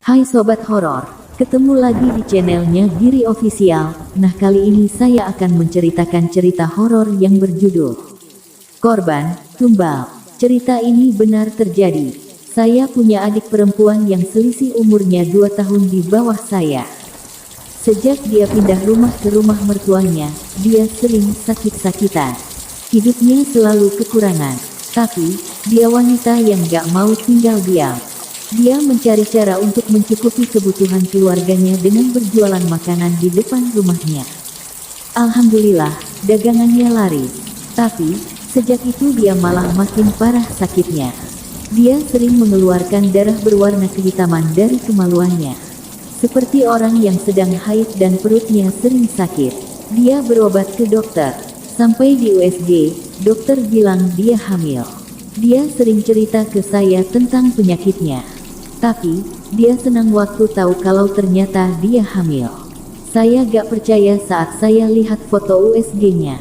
Hai Sobat Horor, ketemu lagi di channelnya Giri Official. Nah kali ini saya akan menceritakan cerita horor yang berjudul Korban Tumbal. Cerita ini benar terjadi. Saya punya adik perempuan yang selisih umurnya 2 tahun di bawah saya. Sejak dia pindah rumah ke rumah mertuanya, dia sering sakit-sakitan. Hidupnya selalu kekurangan, tapi dia wanita yang gak mau tinggal diam. Dia mencari cara untuk mencukupi kebutuhan keluarganya dengan berjualan makanan di depan rumahnya. Alhamdulillah, dagangannya laris. Tapi, sejak itu dia malah makin parah sakitnya. Dia sering mengeluarkan darah berwarna kehitaman dari kemaluannya. Seperti orang yang sedang haid dan perutnya sering sakit. Dia berobat ke dokter. Sampai di USG, dokter bilang dia hamil. Dia sering cerita ke saya tentang penyakitnya. Tapi, dia senang waktu tahu kalau ternyata dia hamil. Saya gak percaya saat saya lihat foto USG-nya.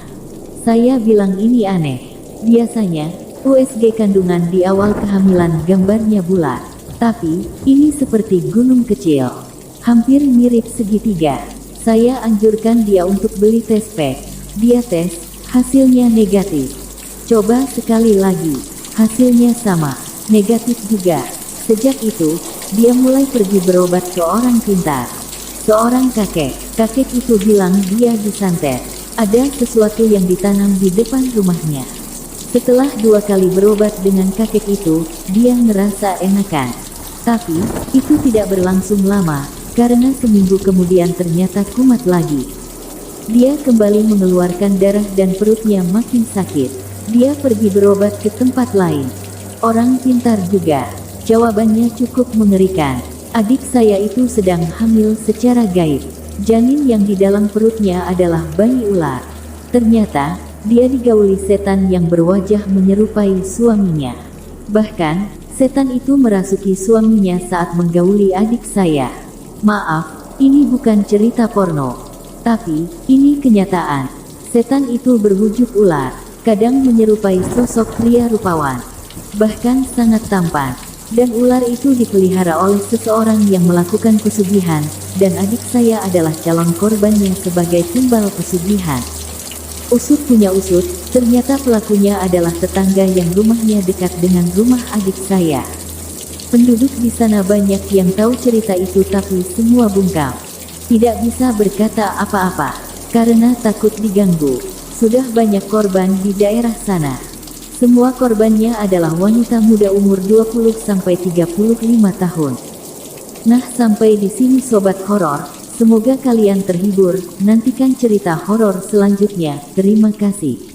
Saya bilang ini aneh. Biasanya, USG kandungan di awal kehamilan gambarnya bulat. Tapi, ini seperti gunung kecil. Hampir mirip segitiga. Saya anjurkan dia untuk beli test pack. Dia tes, hasilnya negatif. Coba sekali lagi, hasilnya sama, negatif juga. Sejak itu, dia mulai pergi berobat ke orang pintar. Seorang kakek itu bilang dia disantet. Ada sesuatu yang ditanam di depan rumahnya. Setelah 2 kali berobat dengan kakek itu, dia ngerasa enakan. Tapi, itu tidak berlangsung lama, karena seminggu kemudian ternyata kumat lagi. Dia kembali mengeluarkan darah dan perutnya makin sakit. Dia pergi berobat ke tempat lain. Orang pintar juga. Jawabannya cukup mengerikan. Adik saya itu sedang hamil secara gaib. Janin yang di dalam perutnya adalah bayi ular. Ternyata, dia digauli setan yang berwajah menyerupai suaminya. Bahkan, setan itu merasuki suaminya saat menggauli adik saya. Maaf, ini bukan cerita porno. Tapi, ini kenyataan. Setan itu berwujud ular, kadang menyerupai sosok pria rupawan. Bahkan sangat tampan. Dan ular itu dipelihara oleh seseorang yang melakukan pesugihan, dan adik saya adalah calon korbannya sebagai tumbal pesugihan. Usut punya usut, ternyata pelakunya adalah tetangga yang rumahnya dekat dengan rumah adik saya. Penduduk di sana banyak yang tahu cerita itu tapi semua bungkam. Tidak bisa berkata apa-apa, karena takut diganggu. Sudah banyak korban di daerah sana. Semua korbannya adalah wanita muda umur 20-35 tahun. Nah sampai di sini sobat horor, semoga kalian terhibur. Nantikan cerita horor selanjutnya. Terima kasih.